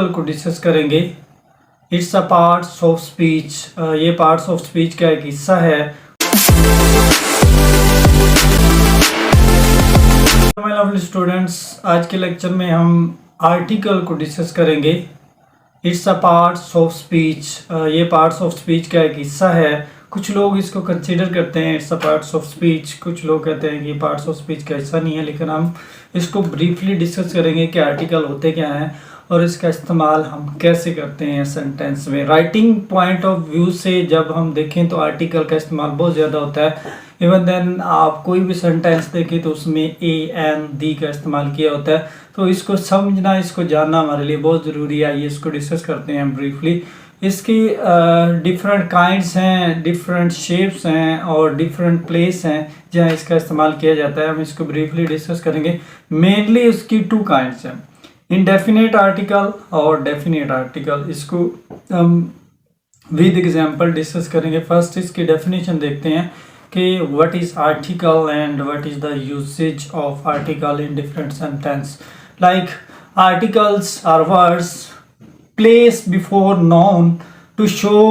को डिस्कस करेंगे। It's a parts of speech. ये पार्ट्स ऑफ स्पीच का एक हिस्सा है। माय लवली स्टूडेंट्स, आज के लेक्चर में हम आर्टिकल को डिस्कस करेंगे। It's a parts of speech. ये पार्ट्स ऑफ स्पीच का एक हिस्सा है। कुछ लोग इसको कंसीडर करते हैं it's a parts of speech, कुछ लोग कहते हैं कि पार्ट्स ऑफ स्पीच का हिस्सा नहीं है। लेकिन हम इसको ब्रीफली डिस्कस करेंगे कि आर्टिकल होते क्या हैं और इसका इस्तेमाल हम कैसे करते हैं सेंटेंस में। राइटिंग पॉइंट ऑफ व्यू से जब हम देखें तो आर्टिकल का इस्तेमाल बहुत ज़्यादा होता है। इवन देन आप कोई भी सेंटेंस देखें तो उसमें ए एन दी का इस्तेमाल किया होता है। तो इसको समझना, इसको जानना हमारे लिए बहुत ज़रूरी है। आइए इसको डिस्कस करते हैं ब्रीफली। इसकी डिफरेंट काइंड्स हैं, डिफरेंट शेप्स हैं और डिफरेंट प्लेस हैं जहाँ इसका इस्तेमाल किया जाता है। हम इसको ब्रीफली डिस्कस करेंगे। मेनली उसकी टू काइंड्स हैं, इंडेफिनेट आर्टिकल और डेफिनेट आर्टिकल। इसको हम विद एग्जांपल डिस्कस करेंगे। फर्स्ट इसकी डेफिनेशन देखते हैं कि what is article and what is the usage of article in different sentence. Like articles are words placed before noun to show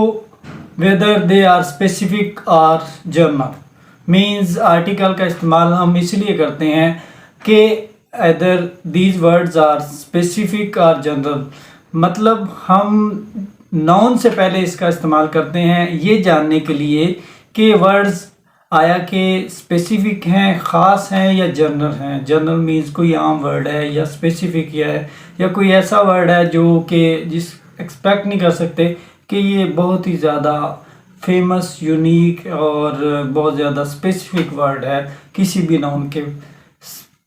whether they are specific or general। means article का इस्तेमाल हम इसलिए करते हैं कि either these words are specific or general। मतलब हम noun से पहले इसका इस्तेमाल करते हैं ये जानने के लिए कि वर्ड्स आया कि स्पेसिफिक हैं, ख़ास हैं या जनरल हैं। जनरल मीन्स कोई आम वर्ड है या स्पेसिफिक है या कोई ऐसा वर्ड है जो कि जिस एक्सपेक्ट नहीं कर सकते कि ये बहुत ही ज़्यादा फेमस, यूनिक और बहुत ज़्यादा स्पेसिफिक वर्ड है। किसी भी नाउन के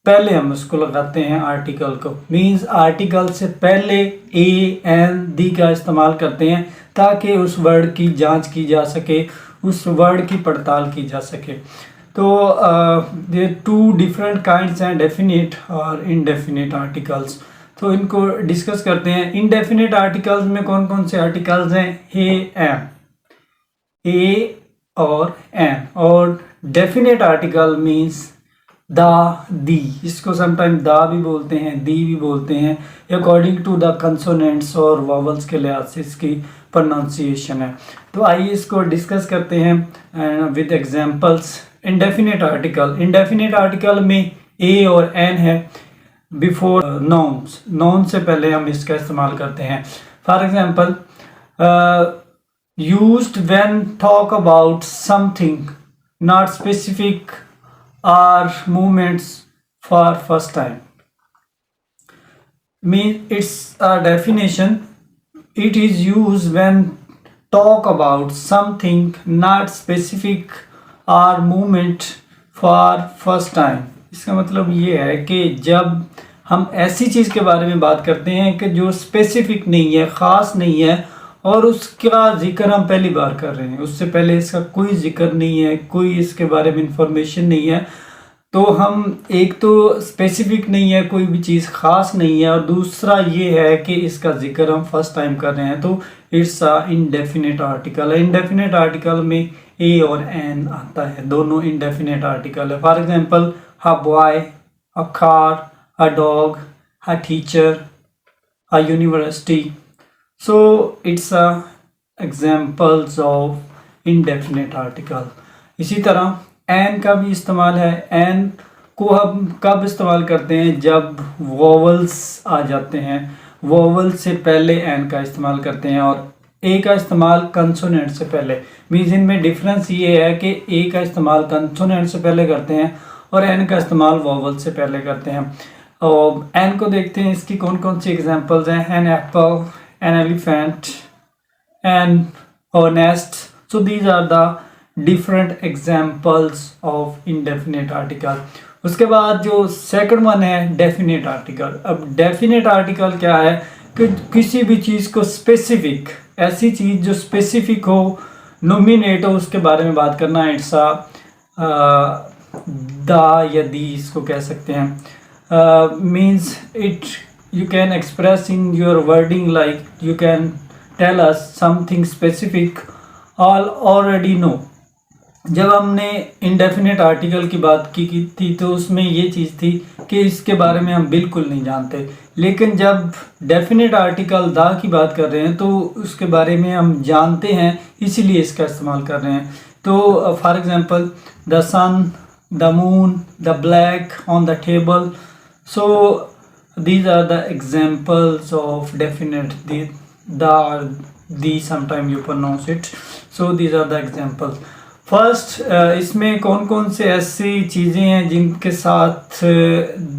पहले हम उसको लगाते हैं आर्टिकल को। मीन्स आर्टिकल से पहले ए एन दी का इस्तेमाल करते हैं ताकि उस वर्ड की जांच की जा सके, उस वर्ड की पड़ताल की जा सके। तो ये टू डिफरेंट काइंड्स हैं, डेफिनेट और इनडेफिनेट आर्टिकल्स। तो इनको डिस्कस करते हैं। इनडेफिनेट आर्टिकल्स में कौन कौन से आर्टिकल्स हैं? ए और एन। और डेफिनेट आर्टिकल मीन्स द, दी। इसको समटाइम द भी बोलते हैं, दी भी बोलते हैं, अकॉर्डिंग टू द कंसोनेंट्स और वॉवल्स के लिहाज से इसकी प्रोनाउंसिएशन है। तो आइए इसको डिस्कस करते हैं with examples. Indefinite article. Indefinite article में ए और एन है बिफोर नाउन्स। नाउन से पहले हम इसका इस्तेमाल करते हैं। For example, used when talk about something not specific or movements for first time। mean its definition, it is used when talk about something not specific or movement for first time। इसका मतलब ये है कि जब हम ऐसी चीज़ के बारे में बात करते हैं कि जो स्पेसिफिक नहीं है, ख़ास नहीं है और उसका जिक्र हम पहली बार कर रहे हैं, उससे पहले इसका कोई जिक्र नहीं है, कोई इसके बारे में इंफॉर्मेशन नहीं है। तो हम एक तो स्पेसिफिक नहीं है, कोई भी चीज़ ख़ास नहीं है, और दूसरा ये है कि इसका जिक्र हम फर्स्ट टाइम कर रहे हैं। तो it's a indefinite article. Indefinite article में ए और एन आता है, दोनों इनडेफिनेट आर्टिकल है। For example, a boy, a car, a dog, a teacher, a university. So it's a examples of indefinite article। इसी तरह एन का भी इस्तेमाल है। एन को हम कब इस्तेमाल करते हैं? जब वोवल्स आ जाते हैं, वोवल से पहले एन का इस्तेमाल करते हैं। और ए का इस्तेमाल कंसोनेंट से पहले। मीन्स इनमें डिफरेंस ये है कि ए का इस्तेमाल कंसोनेंट से पहले करते हैं और एन का इस्तेमाल वोवल से पहले करते हैं। और एन को देखते हैं, इसकी कौन कौन सी एग्जांपल्स हैं। An apple, an elephant, and a nest। So these are the different examples of indefinite article। उसके बाद जो सेकंड वन है डेफिनेट आर्टिकल। अब डेफिनेट आर्टिकल क्या है कि किसी भी चीज़ को स्पेसिफिक, ऐसी चीज़ जो स्पेसिफिक हो, नोमिनेट हो, उसके बारे में बात करना। इट्स द या दी इसको कह सकते हैं। Means it you can express in your wording, like you can tell us something specific all already know। जब हमने इंडेफिनेट आर्टिकल की बात की थी तो उसमें ये चीज़ थी कि इसके बारे में हम बिल्कुल नहीं जानते, लेकिन जब डेफिनेट आर्टिकल द की बात कर रहे हैं तो उसके बारे में हम जानते हैं, इसीलिए इसका इस्तेमाल कर रहे हैं। तो for example the sun, the moon, the black on the table, so these are the examples of definite, the sometime you pronounce it, so these are the examples. First इसमें कौन कौन से ऐसी चीज़ें हैं जिनके साथ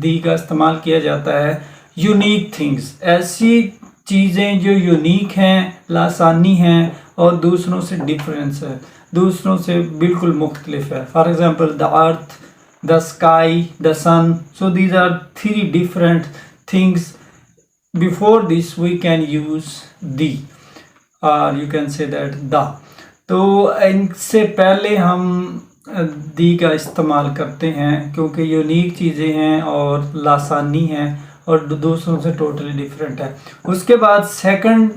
दी का इस्तेमाल किया जाता है। यूनिक थिंग्स, ऐसी चीज़ें जो यूनिक हैं, लासानी हैं और दूसरों से डिफरेंस है, दूसरों से बिल्कुल मुख्तलिफ है। For example the earth, the sky, the sun, so these are three different things. Before this we can use the, or you can say that the. तो इनसे पहले हम दी का इस्तेमाल करते हैं क्योंकि यूनिक चीज़ें हैं और लासानी हैं और दूसरों से टोटली डिफरेंट है। उसके बाद सेकंड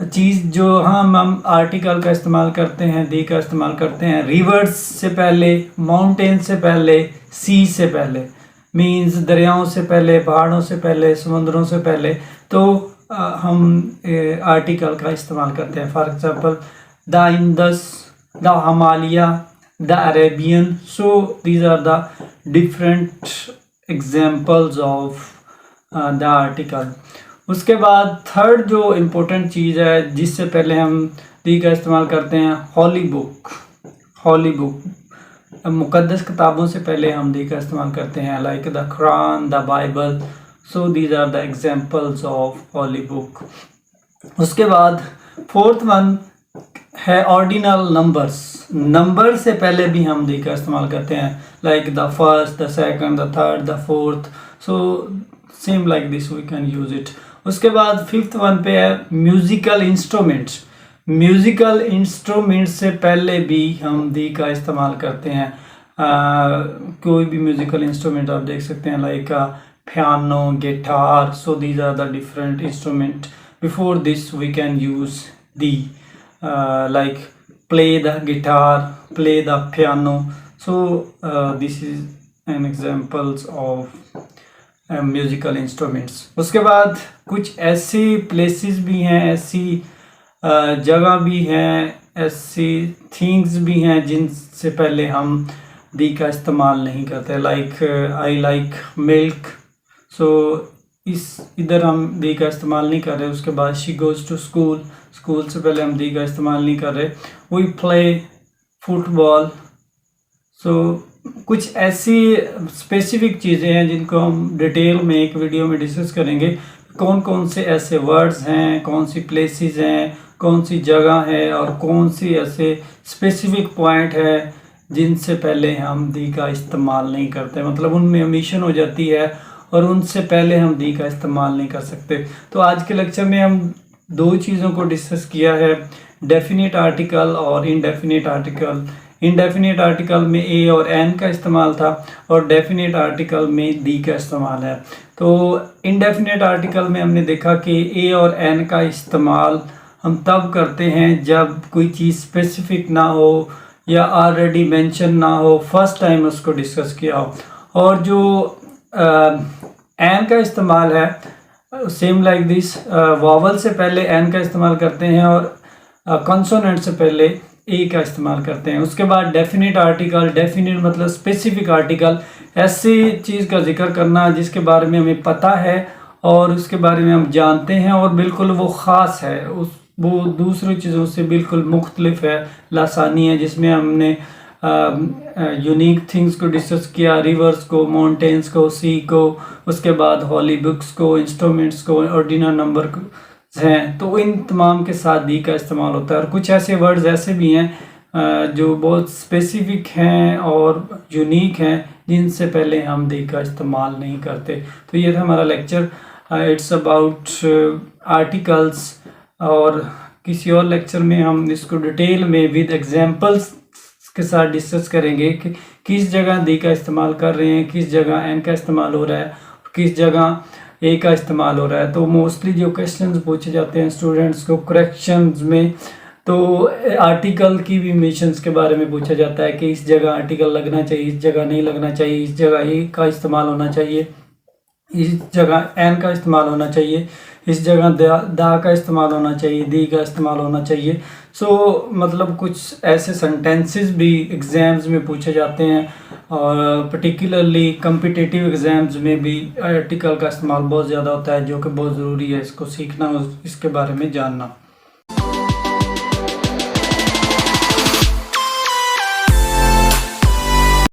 चीज़ जो हम आर्टिकल का इस्तेमाल करते हैं, दी का इस्तेमाल करते हैं रिवर्स से पहले, माउंटेन से पहले, सी से पहले, मींस दरियाओं से पहले, पहाड़ों से पहले, समुद्रों से पहले, तो हम आर्टिकल का इस्तेमाल करते हैं। For example the Indus, the Himalaya, the Arabian, so these are the different examples of the article. उसके बाद थर्ड जो इम्पोर्टेंट चीज़ है जिससे पहले हम दी का इस्तेमाल करते हैं, हॉली बुक। हॉली बुक, मुक़द्दस किताबों से पहले हम दी का इस्तेमाल करते हैं, like the Quran, the Bible, so these are the examples of holy book. उसके बाद फोर्थ वन है ऑर्डिनल नंबर्स। नंबर से पहले भी हम दी का इस्तेमाल करते हैं, like the first, the second, the third, the fourth, so same like this we can use it. उसके बाद फिफ्थ वन पे है म्यूज़िकल इंस्ट्रूमेंट्स। म्यूज़िकल इंस्ट्रूमेंट्स से पहले भी हम दी का इस्तेमाल करते हैं। कोई भी म्यूज़िकल इंस्ट्रूमेंट आप देख सकते हैं, like piano, guitar, so these are the different instrument. Before this we can use the, like play the guitar, play the piano, so this is an examples of musical instruments. उसके बाद कुछ ऐसी places भी हैं, ऐसी जगह भी हैं, ऐसी थिंग्स भी हैं जिनसे पहले हम दी का इस्तेमाल नहीं करते, लाइक आई लाइक मिल्क, सो इधर हम दी का इस्तेमाल नहीं कर रहे। उसके बाद she goes to school, school से पहले हम दी का इस्तेमाल नहीं कर रहे। वी प्ले फुटबॉल, सो कुछ ऐसी स्पेसिफिक चीज़ें हैं जिनको हम डिटेल में एक वीडियो में डिस्कस करेंगे। कौन कौन से ऐसे वर्ड्स हैं, कौन सी प्लेसेस हैं, कौन सी जगह है और कौन सी ऐसे स्पेसिफिक पॉइंट है जिनसे पहले हम दी का इस्तेमाल नहीं करते, मतलब उनमें ओमिशन हो जाती है और उनसे पहले हम दी का इस्तेमाल नहीं कर सकते। तो आज के लेक्चर में हम दो चीज़ों को डिस्कस किया है, डेफिनेट आर्टिकल और इनडेफिनेट आर्टिकल। इनडेफिनेट आर्टिकल में ए और एन का इस्तेमाल था और डेफिनेट आर्टिकल में दी का इस्तेमाल है। तो इनडेफिनेट आर्टिकल में हमने देखा कि ए और एन का इस्तेमाल हम तब करते हैं जब कोई चीज़ स्पेसिफिक ना हो या ऑलरेडी मेंशन ना हो, फर्स्ट टाइम उसको डिस्कस किया हो। और जो एन का इस्तेमाल है सेम लाइक दिस, वॉवल से पहले एन का इस्तेमाल करते हैं और कॉन्सोनेंट से पहले ए का इस्तेमाल करते हैं। उसके बाद डेफिनेट आर्टिकल, डेफिनेट मतलब स्पेसिफिक आर्टिकल, ऐसी चीज़ का जिक्र करना जिसके बारे में हमें पता है और उसके बारे में हम जानते हैं और बिल्कुल वो ख़ास है, वो दूसरी चीज़ों से बिल्कुल मुख्तलिफ है, लासानी है, जिसमें हमने यूनिक थिंग्स को डिस्कस किया, रिवर्स को, माउंटेन्स को, सी को, उसके बाद हॉली बुक्स को, इंस्ट्रूमेंट्स को, ऑर्डिनल नंबर को हैं। तो इन तमाम के साथ दी का इस्तेमाल होता है। और कुछ ऐसे वर्ड्स ऐसे भी हैं जो बहुत स्पेसिफिक हैं और यूनिक हैं जिनसे पहले हम दी का इस्तेमाल नहीं करते। तो ये था हमारा लेक्चर, इट्स अबाउट आर्टिकल्स, और किसी और लेक्चर में हम इसको डिटेल में विद एग्जांपल्स के साथ डिस्कस करेंगे कि किस जगह दी का इस्तेमाल कर रहे हैं, किस जगह एन का इस्तेमाल हो रहा है, किस जगह ए का इस्तेमाल हो रहा है। तो मोस्टली जो क्वेश्चंस पूछे जाते हैं स्टूडेंट्स को करेक्शंस में, तो आर्टिकल की भी मिशंस के बारे में पूछा जाता है कि इस जगह आर्टिकल लगना चाहिए, इस जगह नहीं लगना चाहिए, इस जगह ए का इस्तेमाल होना चाहिए, इस जगह एन का इस्तेमाल होना चाहिए, इस जगह दा का इस्तेमाल होना चाहिए, दी का इस्तेमाल होना चाहिए। मतलब कुछ ऐसे सेंटेंसेस भी एग्ज़ाम्स में पूछे जाते हैं और पर्टिकुलरली कम्पिटिटिव एग्ज़ाम्स में भी आर्टिकल का इस्तेमाल बहुत ज़्यादा होता है, जो कि बहुत ज़रूरी है इसको सीखना और इसके बारे में जानना।